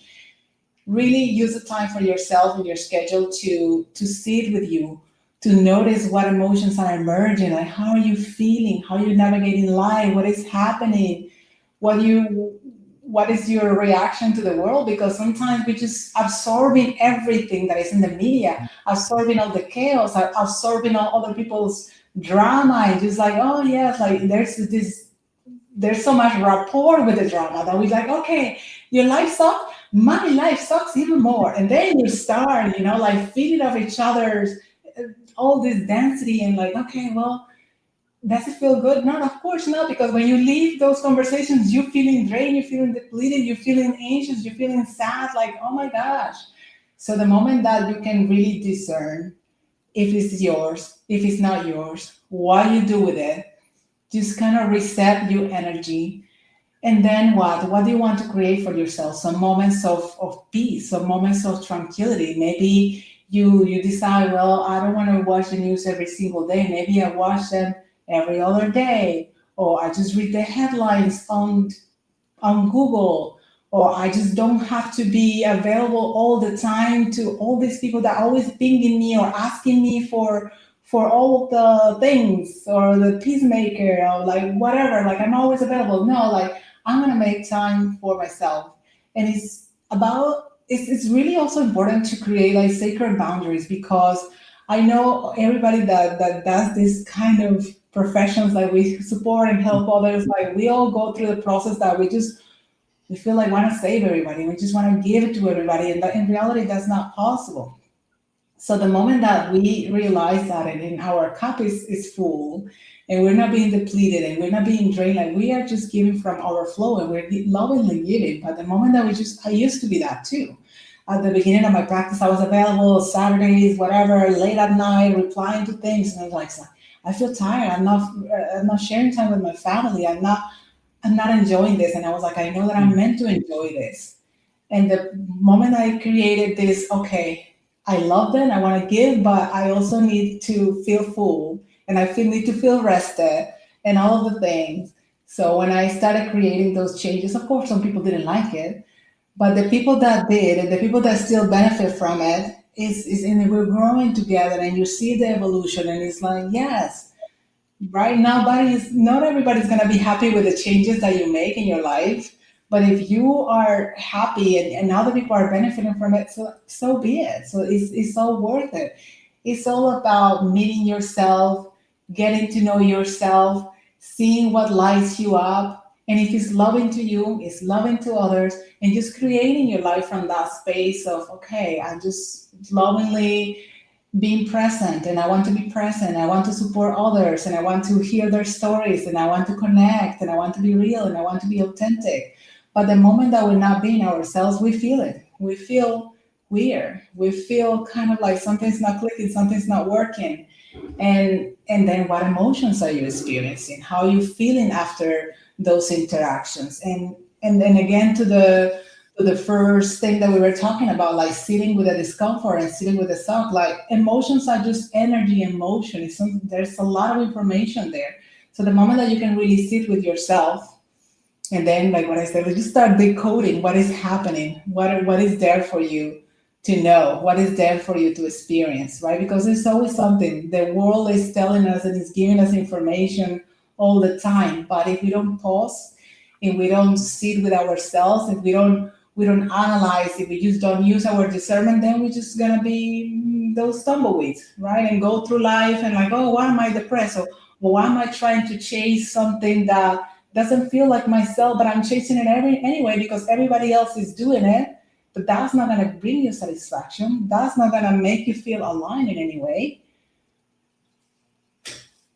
B: Really use the time for yourself and your schedule to sit with you, to notice what emotions are emerging, like how are you feeling, how are you navigating life, what is happening, what is your reaction to the world, because sometimes we just absorbing everything that is in the media, absorbing all the chaos, absorbing all other people's drama, and just like, oh yes, like there's so much rapport with the drama that we like, okay, your life sucks, my life sucks even more. And then you start, like feeding off each other's all this density and like, okay, well, does it feel good? No, of course not, because when you leave those conversations, you're feeling drained, you're feeling depleted, you're feeling anxious, you're feeling sad, like, oh my gosh. So the moment that you can really discern if it's yours, if it's not yours, what you do with it, just kind of reset your energy. And then what do you want to create for yourself? Some moments of peace, some moments of tranquility. Maybe you decide, well, I don't want to watch the news every single day. Maybe I watch them every other day, or I just read the headlines on Google, or I just don't have to be available all the time to all these people that are always pinging me or asking me for all of the things, or the peacemaker, or like whatever. Like I'm always available. No, like I'm gonna make time for myself. And it's really also important to create like sacred boundaries, because I know everybody that does this kind of professions, like we support and help others, like we all go through the process that we feel like want to save everybody, we just want to give it to everybody, and that in reality that's not possible. So the moment that we realize that and in our cup is full, and we're not being depleted and we're not being drained, like we are just giving from our flow and we're lovingly giving. But the moment that I used to be that too. At the beginning of my practice, I was available Saturdays, whatever, late at night, replying to things, and I was like, I feel tired. I'm not sharing time with my family. I'm not enjoying this. And I was like, I know that I'm meant to enjoy this. And the moment I created this, okay, I love them, I want to give, but I also need to feel full, and need to feel rested, and all of the things. So when I started creating those changes, of course, some people didn't like it, but the people that did, and the people that still benefit from it, is in we're growing together, and you see the evolution, and it's like, yes, right now, not everybody's gonna be happy with the changes that you make in your life. But if you are happy, and other people are benefiting from it, so be it. So it's all worth it. It's all about meeting yourself, getting to know yourself, seeing what lights you up. And if it's loving to you, it's loving to others, and just creating your life from that space of, okay, I'm just lovingly being present, and I want to be present. I want to support others, and I want to hear their stories, and I want to connect, and I want to be real, and I want to be authentic. But the moment that we're not being ourselves, we feel it. We feel weird. We feel kind of like something's not clicking, something's not working. And then what emotions are you experiencing? How are you feeling after those interactions? And then again to the first thing that we were talking about, like sitting with the discomfort and sitting with the self, like emotions are just energy and motion. There's a lot of information there. So the moment that you can really sit with yourself, and then like what I said, like, just start decoding what is happening, what is there for you to know, what is there for you to experience, right? Because there's always something. The world is telling us and is giving us information all the time. But if we don't pause, if we don't sit with ourselves, if we don't analyze, if we just don't use our discernment, then we're just gonna be those tumbleweeds, right? And go through life and like, oh, why am I depressed? Or why am I trying to chase something that doesn't feel like myself, but I'm chasing it anyway because everybody else is doing it. But that's not gonna bring you satisfaction. That's not gonna make you feel aligned in any way.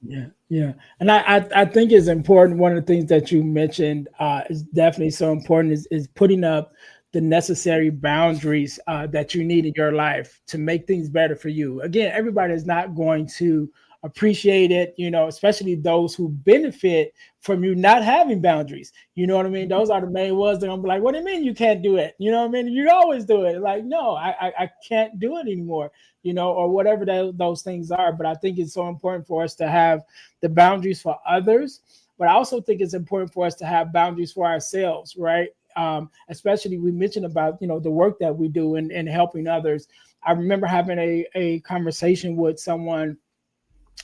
A: Yeah, yeah, and I think it's important. One of the things that you mentioned is definitely so important is putting up the necessary boundaries that you need in your life to make things better for you. Again, everybody is not going to appreciate it, especially those who benefit from you not having boundaries. You know what I mean? Those are the main ones that I'm like, what do you mean you can't do it? You know what I mean? You always do it. Like, no, I can't do it anymore, or whatever those things are. But I think it's so important for us to have the boundaries for others. But I also think it's important for us to have boundaries for ourselves, right? Especially we mentioned about, the work that we do and helping others. I remember having a conversation with someone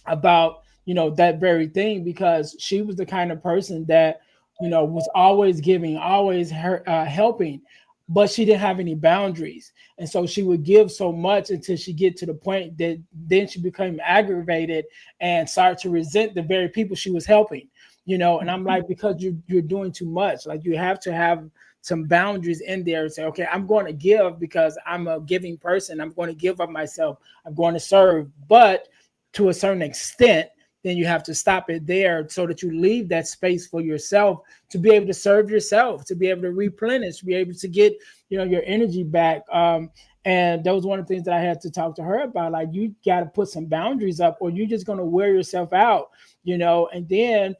A: about that very thing, because she was the kind of person that was always giving, always helping, but she didn't have any boundaries. And so she would give so much until she get to the point that then she became aggravated and started to resent the very people she was helping. And I'm like, because you're doing too much. Like, you have to have some boundaries in there and say, okay, I'm going to give because I'm a giving person. I'm going to give of myself. I'm going to serve, but to a certain extent, then you have to stop it there so that you leave that space for yourself to be able to serve yourself, to be able to replenish, be able to get, your energy back. And that was one of the things that I had to talk to her about. Like, you got to put some boundaries up, or you're just going to wear yourself out, and then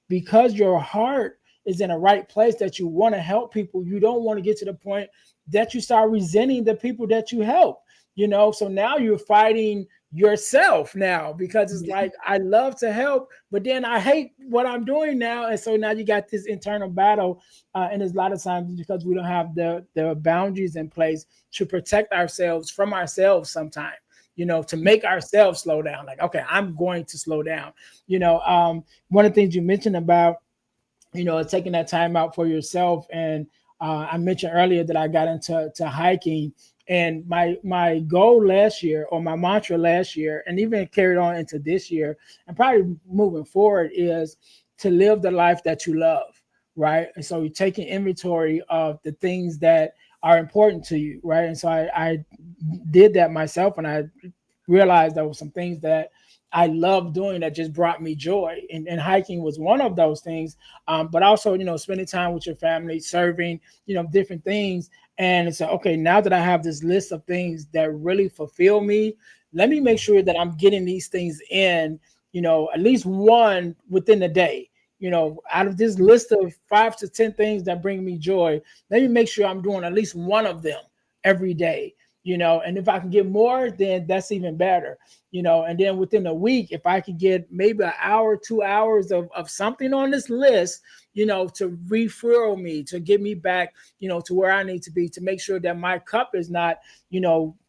A: because your heart is in a right place that you want to help people, you don't want to get to the point that you start resenting the people that you help, so now you're fighting yourself now, because it's
B: Yeah.
A: like, I love to help, but then I hate what I'm doing now. And so now you got this internal battle. And there's a lot of times because we don't have the boundaries in place to protect ourselves from ourselves sometimes, to make ourselves slow down. Like, okay, I'm going to slow down. One of the things you mentioned about, taking that time out for yourself. And I mentioned earlier that I got into hiking, and my goal last year, or my mantra last year, and even carried on into this year, and probably moving forward, is to live the life that you love, right? And so you're taking inventory of the things that are important to you, right? And so I did that myself, and I realized there were some things that I love doing that just brought me joy. And hiking was one of those things. But also, spending time with your family, serving, different things. And it's like, okay, now that I have this list of things that really fulfill me, let me make sure that I'm getting these things in, at least one within the day. Out of this list of 5 to 10 things that bring me joy, let me make sure I'm doing at least one of them every day. And if I can get more, then that's even better. And then within a week, if I can get maybe an hour, 2 hours of something on this list, to refuel me, to get me back, to where I need to be, to make sure that my cup is not,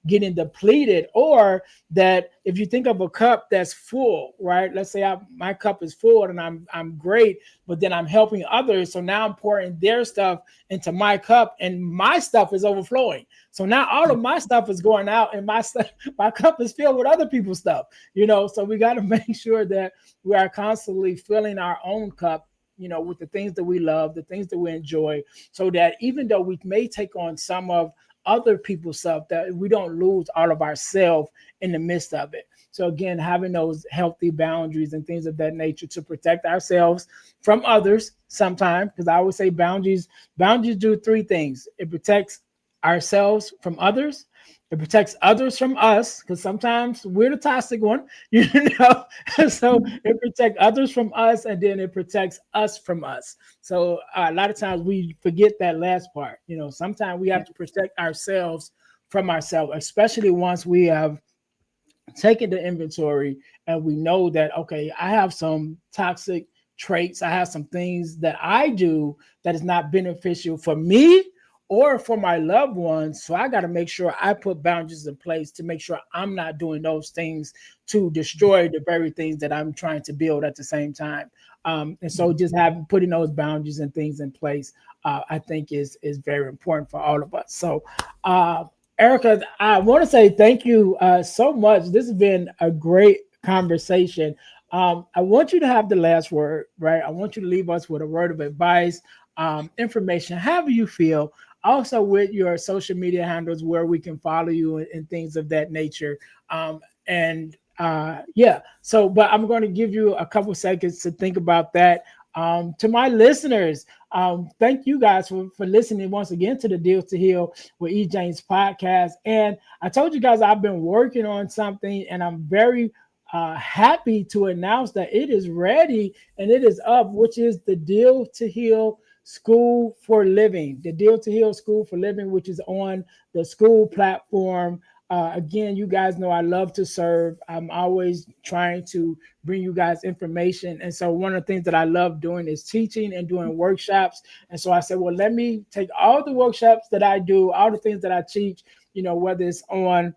A: getting depleted, or that if you think of a cup that's full, right? Let's say my cup is full and I'm great, but then I'm helping others. So now I'm pouring their stuff into my cup, and my stuff is overflowing. So now all of my stuff is going out, and my cup is filled with other people's stuff, So we got to make sure that we are constantly filling our own cup, with the things that we love, the things that we enjoy, so that even though we may take on some of other people's stuff, that we don't lose all of ourselves in the midst of it. So again, having those healthy boundaries and things of that nature to protect ourselves from others sometimes, because I always say boundaries do three things. It protects ourselves from others. It protects others from us, because sometimes we're the toxic one, So it protects others from us, and then it protects us from us. So a lot of times we forget that last part. Sometimes we have to protect ourselves from ourselves, especially once we have taking the inventory and we know that, okay, I have some toxic traits, I have some things that I do that is not beneficial for me or for my loved ones. So I got to make sure I put boundaries in place to make sure I'm not doing those things to destroy the very things that I'm trying to build at the same time. And so just having putting those boundaries and things in place, I think is very important for all of us. So Erika, I want to say thank you so much. This has been a great conversation. I want you to have the last word, right? I want you to leave us with a word of advice, information, however you feel. Also, with your social media handles where we can follow you and things of that nature. And yeah, so, but I'm going to give you a couple seconds to think about that. To my listeners, thank you guys for listening once again to the Deal to Heal with E. James podcast. And I told you guys I've been working on something, and I'm very happy to announce that it is ready and it is up, which is the Deal to Heal School for Living. The Deal to Heal School for Living, which is on the school platform. Again, you guys know I love to serve. I'm always trying to bring you guys information. And so, one of the things that I love doing is teaching and doing workshops. And so, I said, well, let me take all the workshops that I do, all the things that I teach, whether it's on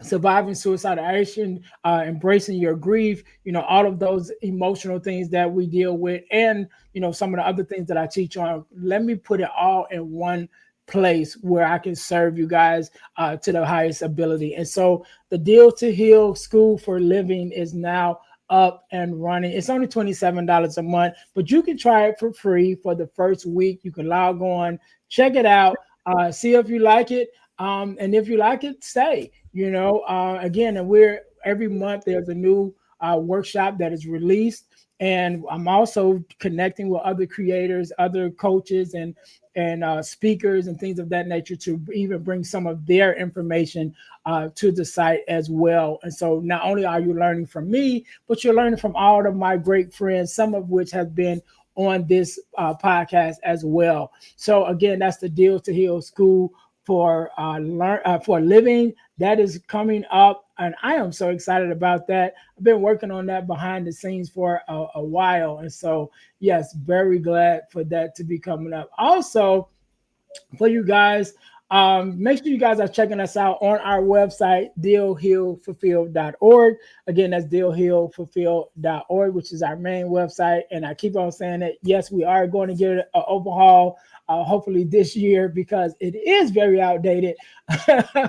A: surviving suicidal ideation, embracing your grief, all of those emotional things that we deal with, and some of the other things that I teach on. Let me put it all in one place where I can serve you guys to the highest ability. And so the Deal to Heal School for Living is now up and running. It's only $27 a month, but you can try it for free for the first week. You can log on, check it out, see if you like it. And if you like it, stay. Again, and we're every month there's a new workshop that is released, and I'm also connecting with other creators, other coaches, and speakers and things of that nature to even bring some of their information to the site as well. And so not only are you learning from me, but you're learning from all of my great friends, some of which have been on this podcast as well. So again, that's the Deal to Heal School for living that is coming up, and I am so excited about that. I've been working on that behind the scenes for a while, and so yes, very glad for that to be coming up. Also, for you guys, make sure you guys are checking us out on our website, dealhealfulfill.org. Again, that's dealhealfulfill.org, which is our main website. And I keep on saying that, yes, we are going to get an overhaul, hopefully this year, because it is very outdated.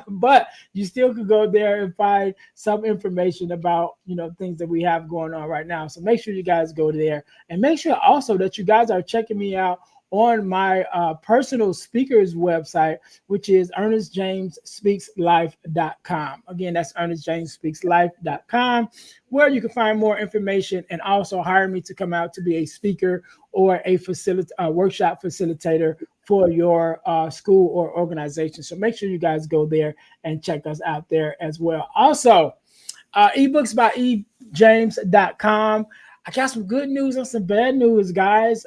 A: But you still could go there and find some information about, things that we have going on right now. So make sure you guys go there, and make sure also that you guys are checking me out on my personal speakers website, which is earnestjamesspeakslife.com. Again, that's earnestjamesspeakslife.com, where you can find more information and also hire me to come out to be a speaker or a workshop facilitator for your school or organization. So make sure you guys go there and check us out there as well. Also, ebooks by ejames.com. I got some good news and some bad news, guys.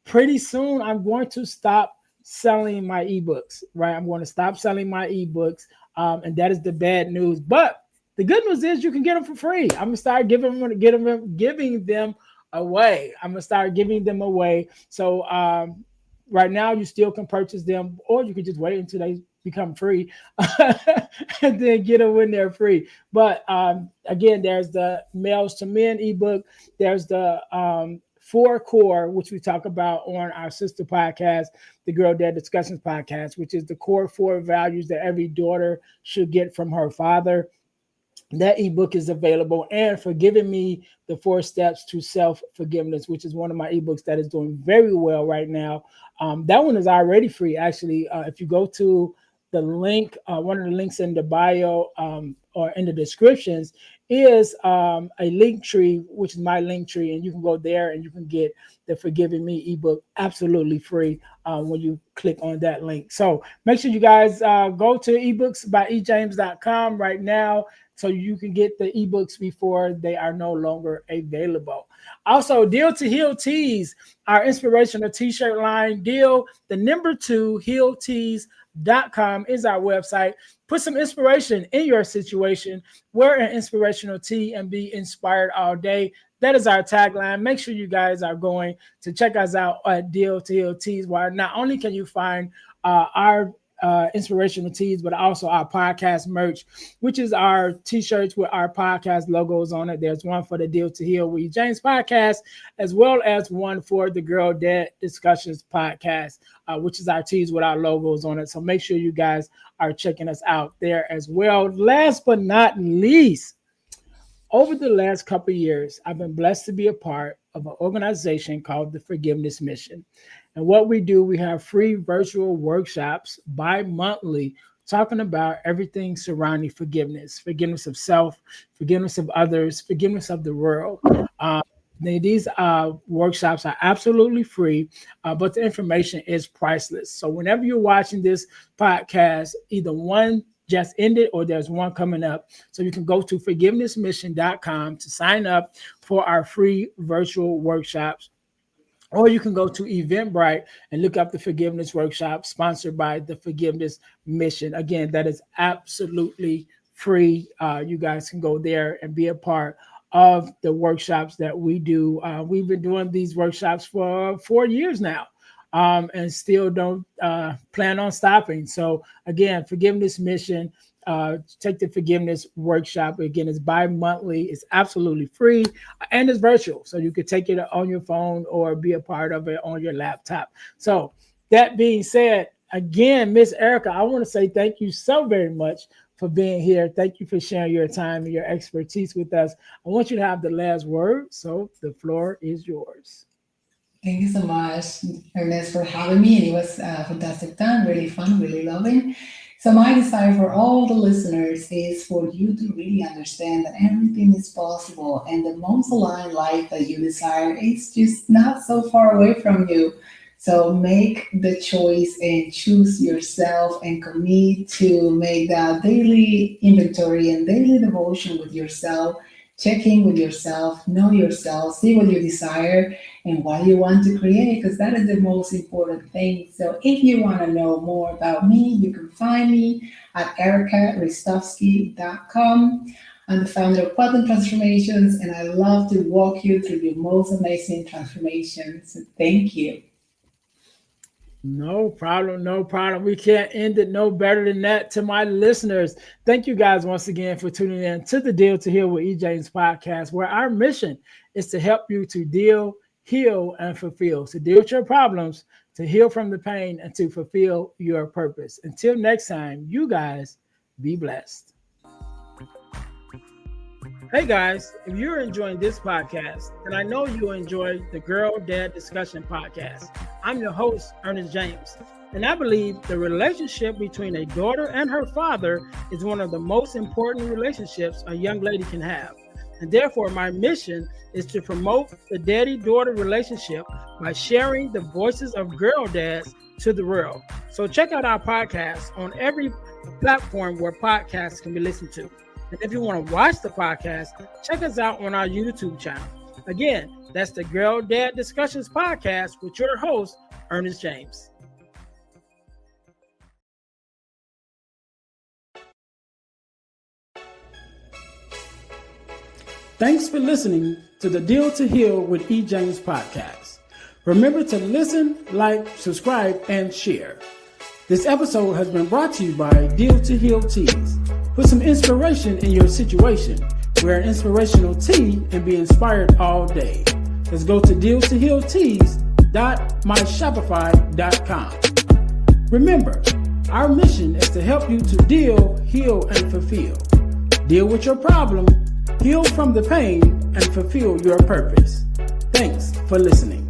A: Pretty soon, I'm going to stop selling my ebooks, right? I'm going to stop selling my ebooks, and that is the bad news. But the good news is you can get them for free. I'm gonna start giving them away. I'm gonna start giving them away. So right now, you still can purchase them, or you can just wait until they become free and then get them when they're free. But again, there's the Males to Men ebook. There's the Four Core, which we talk about on our sister podcast, the Girl Dad Discussions podcast, which is the core four values that every daughter should get from her father. That ebook is available, and Forgiving Me, the 4 Steps to Self-Forgiveness, which is one of my ebooks that is doing very well right now. That one is already free, actually. If you go to the link, one of the links in the bio or in the descriptions is a link tree, which is my link tree, and you can go there and you can get the Forgiving Me ebook absolutely free when you click on that link. So make sure you guys go to ebooksbyejames.com right now, so you can get the ebooks before they are no longer available. Also, Deal to Heal Tees, our inspirational t-shirt line. Deal, the number 2, healtees.com is our website. Put some inspiration in your situation. Wear an inspirational tee and be inspired all day. That is our tagline. Make sure you guys are going to check us out at Deal to Heal Tees, where not only can you find our inspirational tees, but also our podcast merch, which is our t-shirts with our podcast logos on it. There's one for the Deal to Heal with James podcast, as well as one for the Girl Dad Discussions podcast, which is our tees with our logos on it. So make sure you guys are checking us out there as well. Last but not least, over the last couple of years, I've been blessed to be a part of an organization called the Forgiveness Mission. And what we do, we have free virtual workshops bi-monthly talking about everything surrounding forgiveness, forgiveness of self, forgiveness of others, forgiveness of the world. These workshops are absolutely free, but the information is priceless. So whenever you're watching this podcast, either one, just ended or there's one coming up. So you can go to forgivenessmission.com to sign up for our free virtual workshops. Or you can go to Eventbrite and look up the Forgiveness Workshop sponsored by the Forgiveness Mission. Again, that is absolutely free. You guys can go there and be a part of the workshops that we do. We've been doing these workshops for 4 years now. And still don't plan on stopping. So again, Forgiveness Mission, take the Forgiveness Workshop. Again, it's bi-monthly. It's absolutely free and it's virtual. So you could take it on your phone or be a part of it on your laptop. So that being said, again, Miss Erika, I want to say thank you so very much for being here. Thank you for sharing your time and your expertise with us. I want you to have the last word. So the floor is yours.
B: Thank you so much, Ernest, for having me. And it was a fantastic time, really fun, really loving. So my desire for all the listeners is for you to really understand that everything is possible and the most aligned life that you desire is just not so far away from you. So make the choice and choose yourself and commit to make that daily inventory and daily devotion with yourself. Check in with yourself, know yourself, see what you desire and what you want to create, because that is the most important thing. So if you want to know more about me, you can find me at erikaristovski.com. I'm the founder of Quantum Transformations, and I love to walk you through the most amazing transformations. So thank you.
A: No problem. No problem. We can't end it no better than that. To my listeners, thank you guys once again for tuning in to the Deal to Heal with E. James podcast, where our mission is to help you to deal, heal, and fulfill. To deal with your problems, to heal from the pain, and to fulfill your purpose. Until next time, you guys be blessed. Hey guys, if you're enjoying this podcast, then I know you enjoy the Girl Dad Discussion podcast. I'm your host, Earnest James, and I believe the relationship between a daughter and her father is one of the most important relationships a young lady can have. And therefore, my mission is to promote the daddy-daughter relationship by sharing the voices of girl dads to the world. So check out our podcast on every platform where podcasts can be listened to. And if you want to watch the podcast, check us out on our YouTube channel. Again, that's the Girl Dad Discussions podcast with your host, Earnest James. Thanks for listening to the Deal to Heal with E. James podcast. Remember to listen, like, subscribe, and share. This episode has been brought to you by Deal to Heal Teas. Put some inspiration in your situation. Wear an inspirational tea and be inspired all day. Let's go to dealtohealteas.myshopify.com. Remember, our mission is to help you to deal, heal, and fulfill. Deal with your problem, heal from the pain, and fulfill your purpose. Thanks for listening.